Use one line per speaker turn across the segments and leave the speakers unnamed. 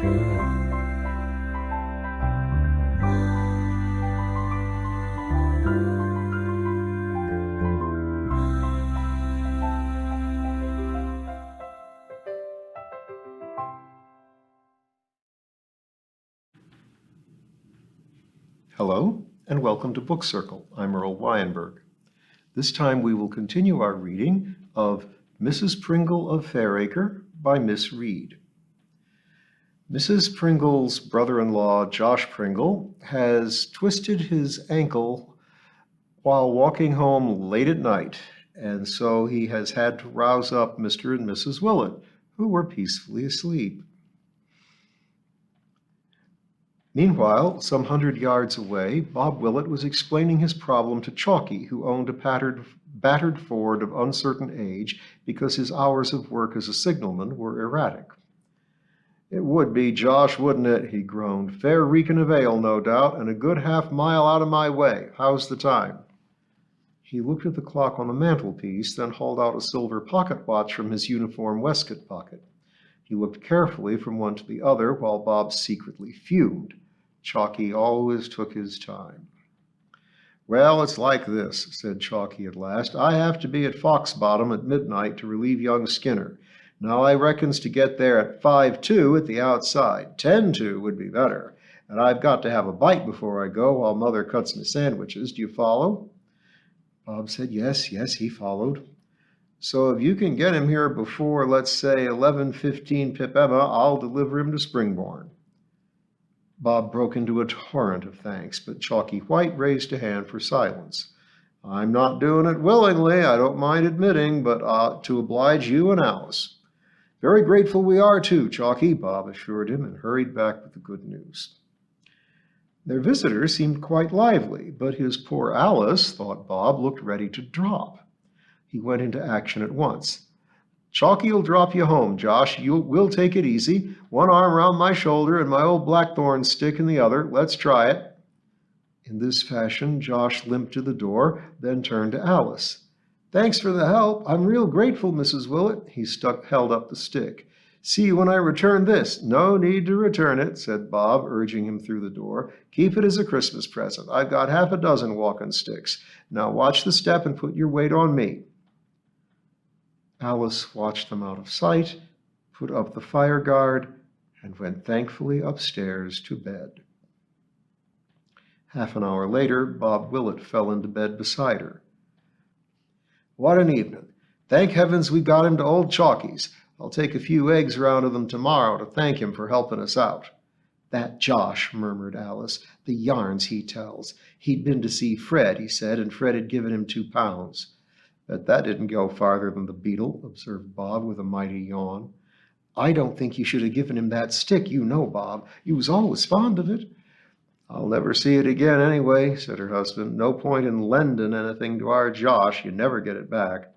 Hello, and welcome to Book Circle. I'm Earl Weinberg. This time we will continue our reading of Mrs. Pringle of Fairacre by Miss Reed. Mrs. Pringle's brother-in-law, Josh Pringle, has twisted his ankle while walking home late at night, and so he has had to rouse up Mr. and Mrs. Willett, who were peacefully asleep. Meanwhile, some 100 yards away, Bob Willett was explaining his problem to Chalky, who owned a battered Ford of uncertain age because his hours of work as a signalman were erratic. "It would be, Josh, wouldn't it?" he groaned. "Fair reeking of ale, no doubt, and a good half-mile out of my way. How's the time?" He looked at the clock on the mantelpiece, then hauled out a silver pocket watch from his uniform waistcoat pocket. He looked carefully from one to the other while Bob secretly fumed. Chalky always took his time. "Well, it's like this," said Chalky at last. "I have to be at Fox Bottom at midnight to relieve young Skinner. Now I reckons to get there at 5:02 at the outside. 10:02 would be better. And I've got to have a bite before I go while Mother cuts me sandwiches. Do you follow?" Bob said yes, he followed. "So if you can get him here before, let's say, 11:15 Pip Emma, I'll deliver him to Springborn." Bob broke into a torrent of thanks, but Chalky White raised a hand for silence. "I'm not doing it willingly, I don't mind admitting, but to oblige you and Alice." "Very grateful we are too, Chalky," Bob assured him, and hurried back with the good news. Their visitor seemed quite lively, but his poor Alice, thought Bob, looked ready to drop. He went into action at once. "Chalky'll drop you home, Josh. We'll take it easy. One arm round my shoulder and my old blackthorn stick in the other. Let's try it." In this fashion, Josh limped to the door, then turned to Alice. "Thanks for the help. I'm real grateful, Mrs. Willett." He held up the stick. "See you when I return this." "No need to return it," said Bob, urging him through the door. "Keep it as a Christmas present. I've got half a dozen walking sticks. Now watch the step and put your weight on me." Alice watched them out of sight, put up the fire guard, and went thankfully upstairs to bed. Half an hour later, Bob Willett fell into bed beside her. "What an evening. Thank heavens we got him to old Chalky's. I'll take a few eggs round to them tomorrow to thank him for helping us out." "That Josh," murmured Alice. "The yarns he tells. He'd been to see Fred, he said, and Fred had given him £2. "Bet that didn't go farther than the beetle," observed Bob with a mighty yawn. "I don't think you should have given him that stick, you know, Bob. You was always fond of it." "I'll never see it again anyway," said her husband. "No point in lending anything to our Josh. You never get it back."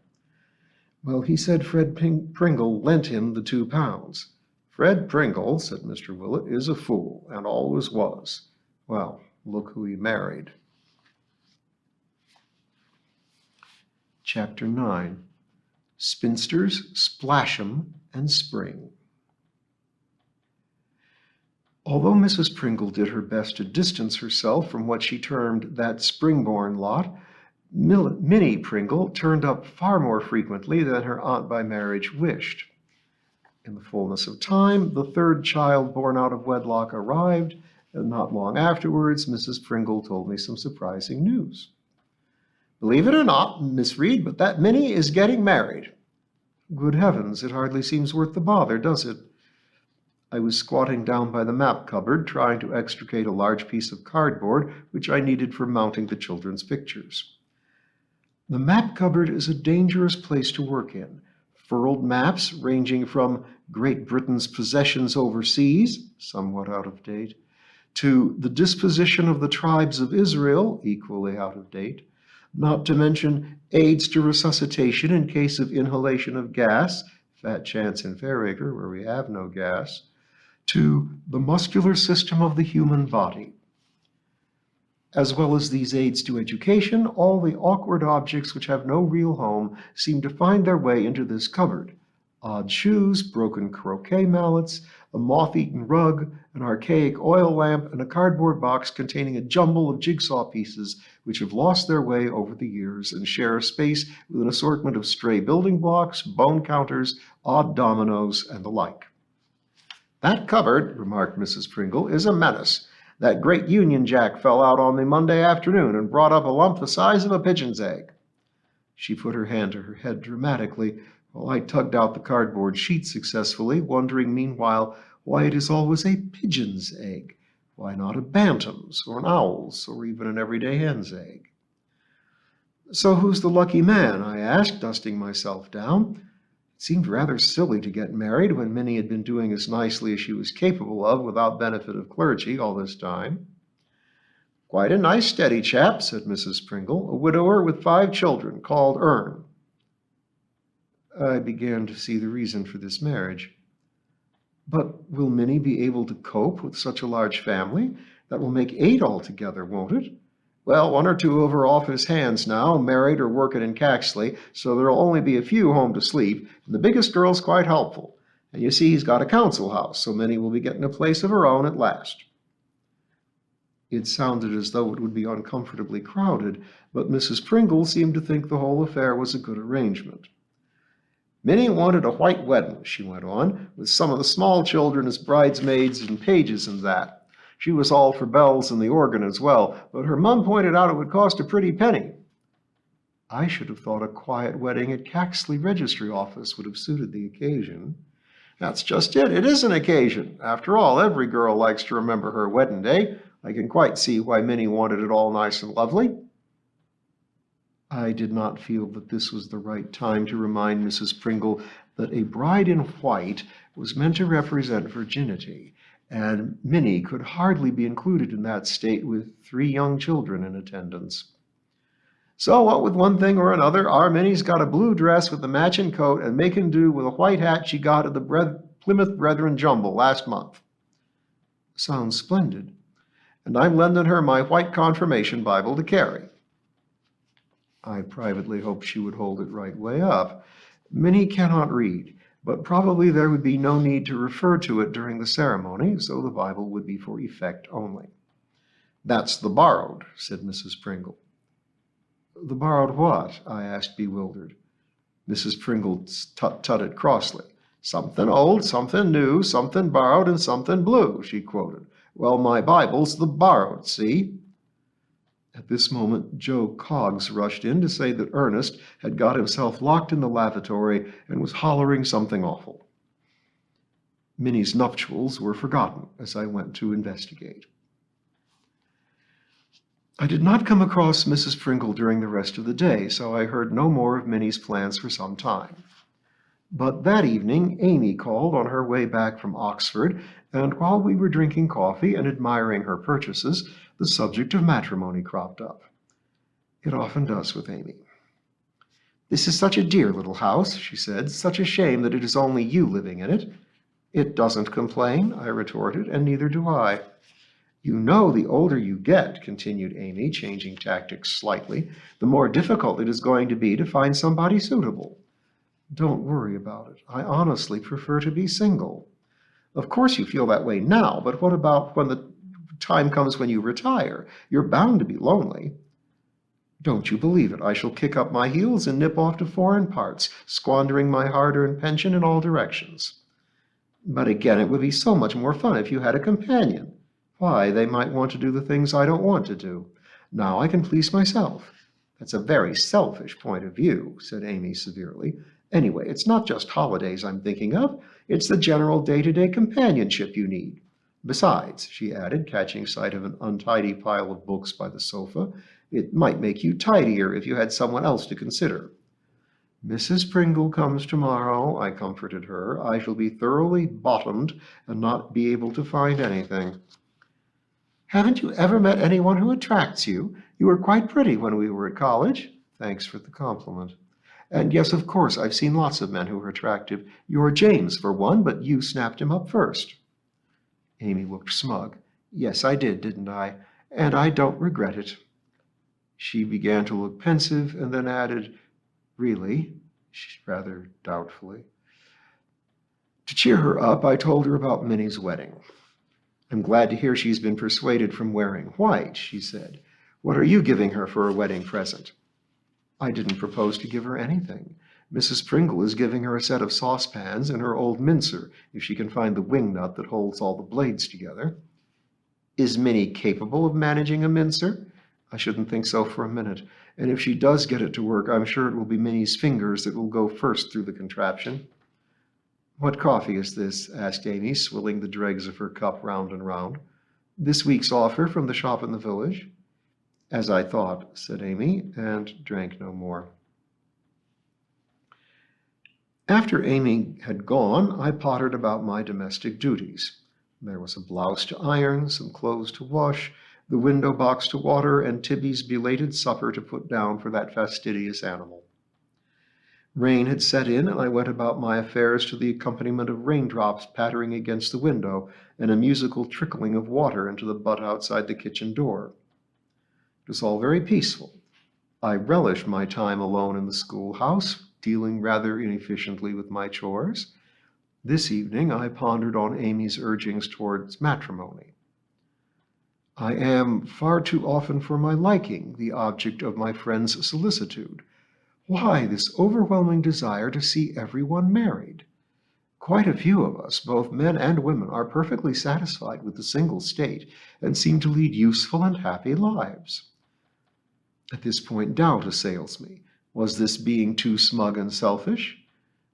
"Well, he said Fred Pringle lent him the £2. "Fred Pringle," said Mr. Willett, "is a fool, and always was. Well, look who he married." Chapter 9. Spinsters, Splash'em, and Spring. Although Mrs. Pringle did her best to distance herself from what she termed that Springborn lot, Minnie Pringle turned up far more frequently than her aunt by marriage wished. In the fullness of time, the third child born out of wedlock arrived, and not long afterwards, Mrs. Pringle told me some surprising news. "Believe it or not, Miss Reed, but that Minnie is getting married." "Good heavens, it hardly seems worth the bother, does it?" I was squatting down by the map cupboard, trying to extricate a large piece of cardboard which I needed for mounting the children's pictures. The map cupboard is a dangerous place to work in. Furled maps ranging from Great Britain's possessions overseas, somewhat out of date, to the disposition of the tribes of Israel, equally out of date, not to mention aids to resuscitation in case of inhalation of gas, fat chance in Fairacre where we have no gas, to the muscular system of the human body. As well as these aids to education, all the awkward objects which have no real home seem to find their way into this cupboard. Odd shoes, broken croquet mallets, a moth-eaten rug, an archaic oil lamp, and a cardboard box containing a jumble of jigsaw pieces which have lost their way over the years and share a space with an assortment of stray building blocks, bone counters, odd dominoes, and the like. "That cupboard," remarked Mrs. Pringle, "is a menace. That great Union Jack fell out on me Monday afternoon and brought up a lump the size of a pigeon's egg." She put her hand to her head dramatically, while I tugged out the cardboard sheet successfully, wondering meanwhile why it is always a pigeon's egg. Why not a bantam's, or an owl's, or even an everyday hen's egg? "So who's the lucky man?" I asked, dusting myself down. It seemed rather silly to get married when Minnie had been doing as nicely as she was capable of without benefit of clergy all this time. "Quite a nice steady chap," said Mrs. Pringle, "a widower with 5 children, called Ern." I began to see the reason for this marriage. "But will Minnie be able to cope with such a large family? That will make 8 altogether, won't it?" "Well, 1 or 2 of her off his hands now, married or working in Caxley, so there'll only be a few home to sleep, and the biggest girl's quite helpful. And you see he's got a council house, so Minnie will be getting a place of her own at last." It sounded as though it would be uncomfortably crowded, but Mrs. Pringle seemed to think the whole affair was a good arrangement. "Minnie wanted a white wedding," she went on, "with some of the small children as bridesmaids and pages and that. She was all for bells and the organ as well, but her mum pointed out it would cost a pretty penny." I should have thought a quiet wedding at Caxley Registry Office would have suited the occasion. "That's just it. It is an occasion. After all, every girl likes to remember her wedding day. I can quite see why Minnie wanted it all nice and lovely." I did not feel that this was the right time to remind Mrs. Pringle that a bride in white was meant to represent virginity, and Minnie could hardly be included in that state with 3 young children in attendance. "So what with one thing or another, our Minnie's got a blue dress with a matching coat and making do with a white hat she got at the Plymouth Brethren Jumble last month." "Sounds splendid." "And I'm lending her my white confirmation Bible to carry." I privately hoped she would hold it right way up. Minnie cannot read, but probably there would be no need to refer to it during the ceremony, so the Bible would be for effect only. "That's the borrowed," said Mrs. Pringle. "The borrowed what?" I asked, bewildered. Mrs. Pringle tut-tutted crossly. "Something old, something new, something borrowed, and something blue," she quoted. "Well, my Bible's the borrowed, see?" At this moment, Joe Coggs rushed in to say that Ernest had got himself locked in the lavatory and was hollering something awful. Minnie's nuptials were forgotten as I went to investigate. I did not come across Mrs. Pringle during the rest of the day, so I heard no more of Minnie's plans for some time. But that evening, Amy called on her way back from Oxford, and while we were drinking coffee and admiring her purchases, the subject of matrimony cropped up. It often does with Amy. "This is such a dear little house," she said. "Such a shame that it is only you living in it." "It doesn't complain," I retorted, "and neither do I." "You know, the older you get," continued Amy, changing tactics slightly, "the more difficult it is going to be to find somebody suitable." "Don't worry about it. I honestly prefer to be single." "Of course you feel that way now, but what about when the time comes when you retire? You're bound to be lonely." "Don't you believe it. I shall kick up my heels and nip off to foreign parts, squandering my hard-earned pension in all directions." "But again, it would be so much more fun if you had a companion." "Why, they might want to do the things I don't want to do. Now I can please myself." "That's a very selfish point of view," said Amy severely. "Anyway, it's not just holidays I'm thinking of. It's the general day-to-day companionship you need. Besides," she added, catching sight of an untidy pile of books by the sofa, "it might make you tidier if you had someone else to consider." "Mrs. Pringle comes tomorrow," I comforted her. "I shall be thoroughly bottomed and not be able to find anything." "Haven't you ever met anyone who attracts you? You were quite pretty when we were at college." "Thanks for the compliment." "And yes, of course, I've seen lots of men who are attractive. Your James, for one, but you snapped him up first." Amy looked smug. "Yes, I did, didn't I? And I don't regret it." She began to look pensive and then added, "Really?" rather doubtfully. To cheer her up, I told her about Minnie's wedding. I'm glad to hear she's been persuaded from wearing white, she said. What are you giving her for a wedding present? I didn't propose to give her anything. Mrs. Pringle is giving her a set of saucepans and her old mincer, if she can find the wing nut that holds all the blades together. Is Minnie capable of managing a mincer? I shouldn't think so for a minute. And if she does get it to work, I'm sure it will be Minnie's fingers that will go first through the contraption. What coffee is this? Asked Amy, swilling the dregs of her cup round and round. This week's offer from the shop in the village. As I thought, said Amy, and drank no more. After Amy had gone, I pottered about my domestic duties. There was a blouse to iron, some clothes to wash, the window box to water, and Tibby's belated supper to put down for that fastidious animal. Rain had set in, and I went about my affairs to the accompaniment of raindrops pattering against the window and a musical trickling of water into the butt outside the kitchen door. It was all very peaceful. I relished my time alone in the schoolhouse, dealing rather inefficiently with my chores. This evening I pondered on Amy's urgings towards matrimony. I am far too often for my liking the object of my friend's solicitude. Why this overwhelming desire to see everyone married? Quite a few of us, both men and women, are perfectly satisfied with the single state and seem to lead useful and happy lives. At this point, doubt assails me. Was this being too smug and selfish?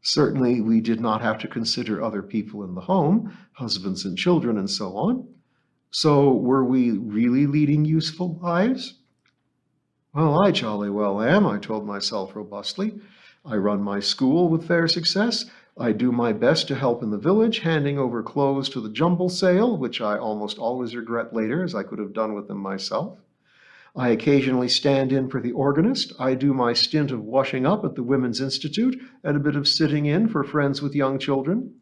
Certainly, we did not have to consider other people in the home, husbands and children and so on. So were we really leading useful lives? Well, I jolly well am, I told myself robustly. I run my school with fair success. I do my best to help in the village, handing over clothes to the jumble sale, which I almost always regret later, as I could have done with them myself. I occasionally stand in for the organist. I do my stint of washing up at the Women's Institute and a bit of sitting in for friends with young children.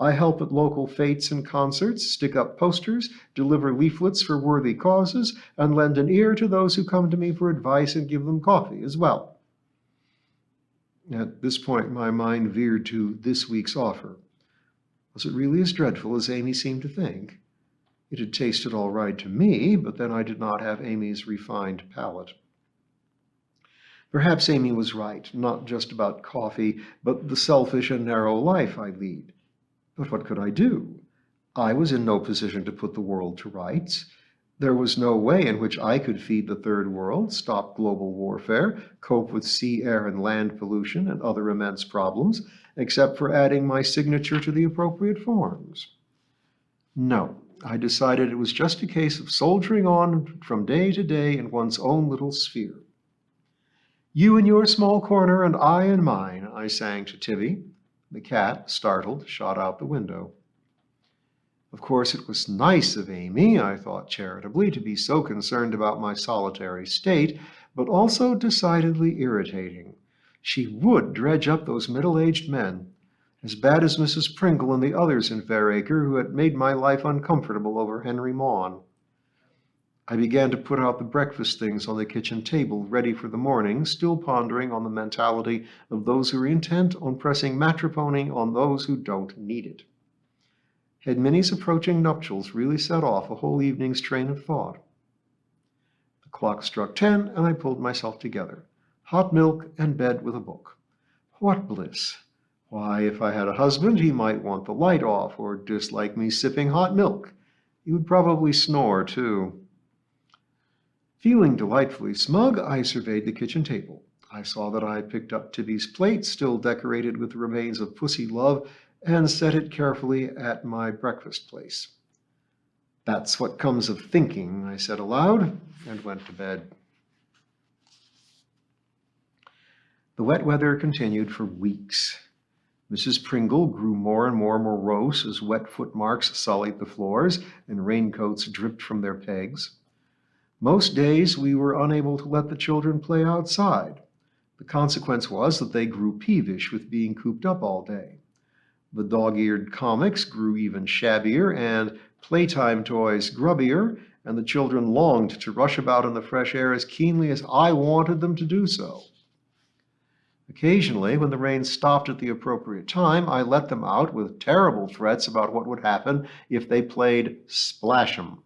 I help at local fetes and concerts, stick up posters, deliver leaflets for worthy causes, and lend an ear to those who come to me for advice and give them coffee as well. At this point, my mind veered to this week's offer. Was it really as dreadful as Amy seemed to think? It had tasted all right to me, but then I did not have Amy's refined palate. Perhaps Amy was right, not just about coffee, but the selfish and narrow life I lead. But what could I do? I was in no position to put the world to rights. There was no way in which I could feed the third world, stop global warfare, cope with sea, air, and land pollution and other immense problems, except for adding my signature to the appropriate forms. No, I decided it was just a case of soldiering on from day to day in one's own little sphere. You in your small corner and I in mine, I sang to Tibby. The cat, startled, shot out the window. Of course, it was nice of Amy, I thought charitably, to be so concerned about my solitary state, but also decidedly irritating. She would dredge up those middle-aged men, as bad as Mrs. Pringle and the others in Fairacre who had made my life uncomfortable over Henry Maughan. I began to put out the breakfast things on the kitchen table, ready for the morning, still pondering on the mentality of those who are intent on pressing matrimony on those who don't need it. Had Minnie's approaching nuptials really set off a whole evening's train of thought? The clock struck 10, and I pulled myself together. Hot milk and bed with a book. What bliss! Why, if I had a husband, he might want the light off or dislike me sipping hot milk. He would probably snore, too. Feeling delightfully smug, I surveyed the kitchen table. I saw that I had picked up Tibby's plate, still decorated with the remains of pussy love, and set it carefully at my breakfast place. That's what comes of thinking, I said aloud, and went to bed. The wet weather continued for weeks. Mrs. Pringle grew more and more morose as wet footmarks sullied the floors and raincoats dripped from their pegs. Most days we were unable to let the children play outside. The consequence was that they grew peevish with being cooped up all day. The dog-eared comics grew even shabbier and playtime toys grubbier, and the children longed to rush about in the fresh air as keenly as I wanted them to do so. Occasionally, when the rain stopped at the appropriate time, I let them out with terrible threats about what would happen if they played Splash 'em.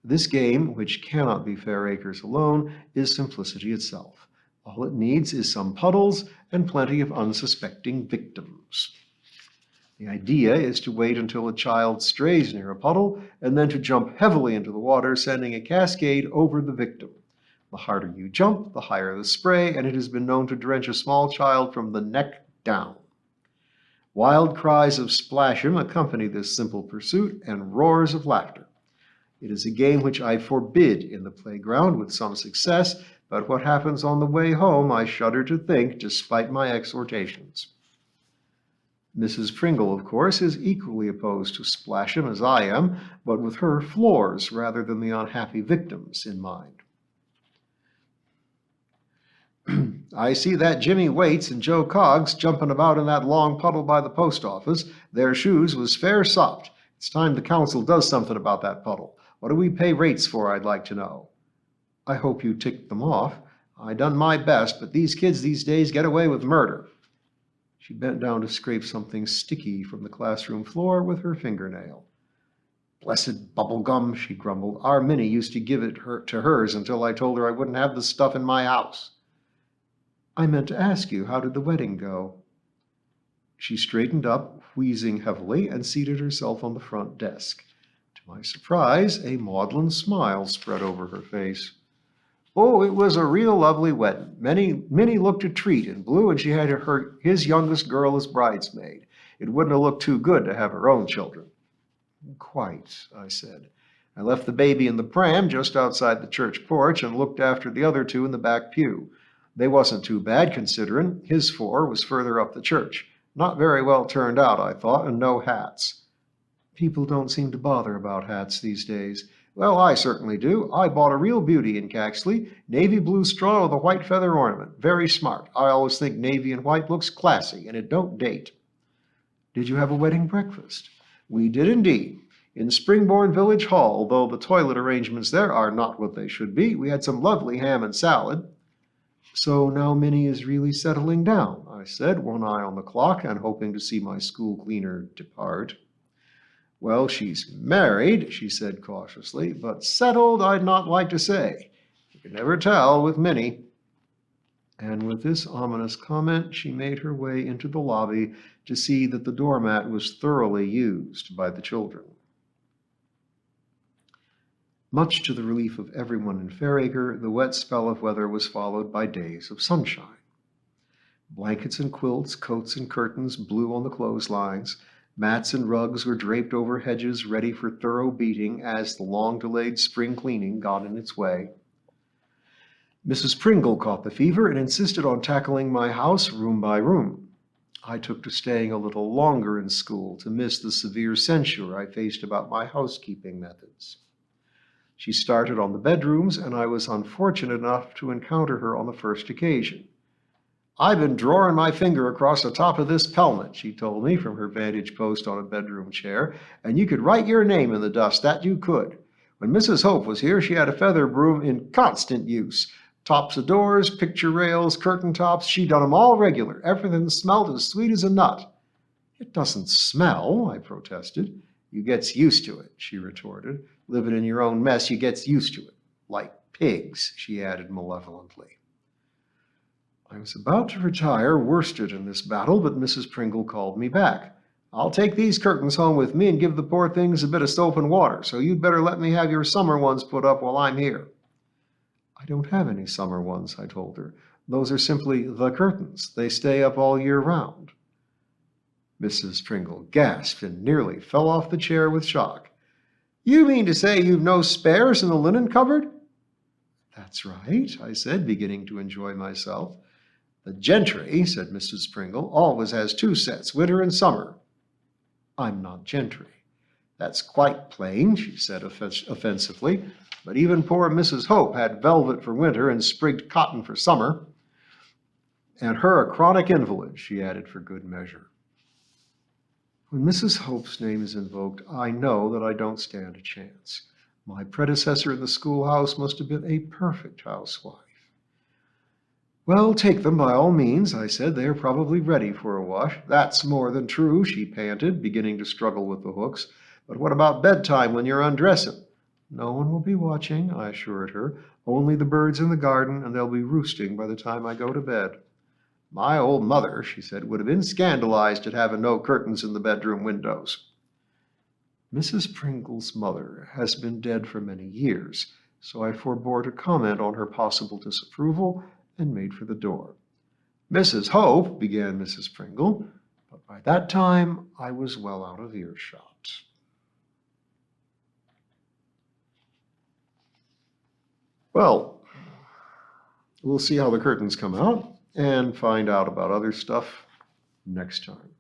This game, which cannot be Fairacre's alone, is simplicity itself. All it needs is some puddles and plenty of unsuspecting victims. The idea is to wait until a child strays near a puddle and then to jump heavily into the water, sending a cascade over the victim. The harder you jump, the higher the spray, and it has been known to drench a small child from the neck down. Wild cries of splash 'em accompany this simple pursuit and roars of laughter. It is a game which I forbid in the playground with some success, but what happens on the way home I shudder to think, despite my exhortations. Mrs. Pringle, of course, is equally opposed to Splash 'em as I am, but with her floors rather than the unhappy victims in mind. I see that Jimmy Waits and Joe Coggs jumping about in that long puddle by the post office. Their shoes was fair sopped. It's time the council does something about that puddle. What do we pay rates for, I'd like to know? I hope you ticked them off. I done my best, but these kids these days get away with murder. She bent down to scrape something sticky from the classroom floor with her fingernail. Blessed bubble gum, she grumbled. Our Minnie used to give it to hers until I told her I wouldn't have the stuff in my house. I meant to ask you, how did the wedding go? She straightened up, wheezing heavily, and seated herself on the front desk. To my surprise, a maudlin smile spread over her face. Oh, it was a real lovely wedding. Minnie looked a treat in blue, and she had his youngest girl as bridesmaid. It wouldn't have looked too good to have her own children. Quite, I said. I left the baby in the pram just outside the church porch and looked after the other two in the back pew. They wasn't too bad, considering. His four was further up the church. Not very well turned out, I thought, and no hats. People don't seem to bother about hats these days. Well, I certainly do. I bought a real beauty in Caxley, navy blue straw with a white feather ornament. Very smart. I always think navy and white looks classy, and it don't date. Did you have a wedding breakfast? We did indeed. In Springborn Village Hall, though the toilet arrangements there are not what they should be, we had some lovely ham and salad. So now Minnie is really settling down, I said, one eye on the clock and hoping to see my school cleaner depart. Well, she's married, she said cautiously, but settled I'd not like to say. You can never tell with Minnie. And with this ominous comment, she made her way into the lobby to see that the doormat was thoroughly used by the children. Much to the relief of everyone in Fairacre, the wet spell of weather was followed by days of sunshine. Blankets and quilts, coats and curtains blew on the clotheslines. Mats and rugs were draped over hedges ready for thorough beating as the long-delayed spring cleaning got in its way. Mrs. Pringle caught the fever and insisted on tackling my house room by room. I took to staying a little longer in school to miss the severe censure I faced about my housekeeping methods. She started on the bedrooms, and I was unfortunate enough to encounter her on the first occasion. I've been drawing my finger across the top of this pelmet, she told me from her vantage post on a bedroom chair, and you could write your name in the dust, that you could. When Mrs. Hope was here, she had a feather broom in constant use. Tops of doors, picture rails, curtain tops, she done 'em all regular. Everything smelled as sweet as a nut. It doesn't smell, I protested. You gets used to it, she retorted. Living in your own mess, you gets used to it. Like pigs, she added malevolently. I was about to retire, worsted in this battle, but Mrs. Pringle called me back. I'll take these curtains home with me and give the poor things a bit of soap and water, so you'd better let me have your summer ones put up while I'm here. I don't have any summer ones, I told her. Those are simply the curtains. They stay up all year round. Mrs. Pringle gasped and nearly fell off the chair with shock. You mean to say you've no spares in the linen cupboard? That's right, I said, beginning to enjoy myself. The gentry, said Mrs. Pringle, always has two sets, winter and summer. I'm not gentry. That's quite plain, she said offensively, but even poor Mrs. Hope had velvet for winter and sprigged cotton for summer. And her a chronic invalid, she added for good measure. When Mrs. Hope's name is invoked, I know that I don't stand a chance. My predecessor in the schoolhouse must have been a perfect housewife. Well, take them by all means, I said. They are probably ready for a wash. That's more than true, she panted, beginning to struggle with the hooks. But what about bedtime when you're undressing? No one will be watching, I assured her. Only the birds in the garden, and they'll be roosting by the time I go to bed. My old mother, she said, would have been scandalized at having no curtains in the bedroom windows. Mrs. Pringle's mother has been dead for many years, so I forbore to comment on her possible disapproval and made for the door. Mrs. Hope, began Mrs. Pringle, but by that time I was well out of earshot. Well, we'll see how the curtains come out and find out about other stuff next time.